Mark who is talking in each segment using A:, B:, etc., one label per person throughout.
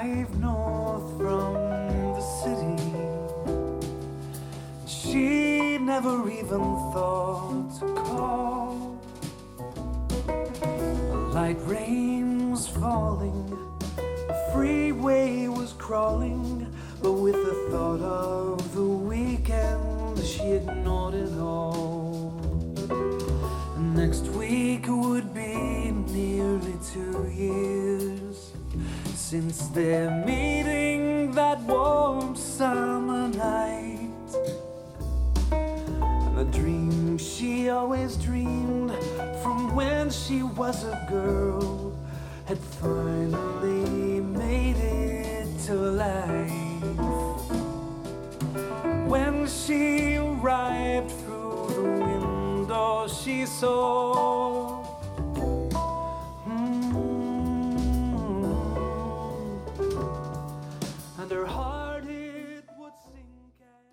A: drive north from the city. She never even thought to call. A light rain was falling, a freeway was crawling, but with the thought of the weekend, she ignored it all. And next week would be nearly 2 years since their meeting that warm summer night. And the dream she always dreamed from when she was a girl had finally made it to life. When she arrived through the window, she saw and her heart it would sink as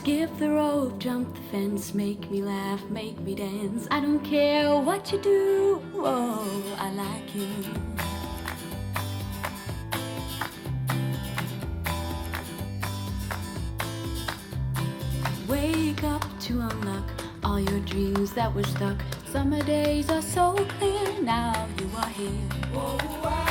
B: skip the rope, jump the fence, make me laugh, make me dance. I don't care what you do, oh, I like you. Wake up to unlock all your dreams that were stuck. Summer days are so clear, now you are here. Whoa,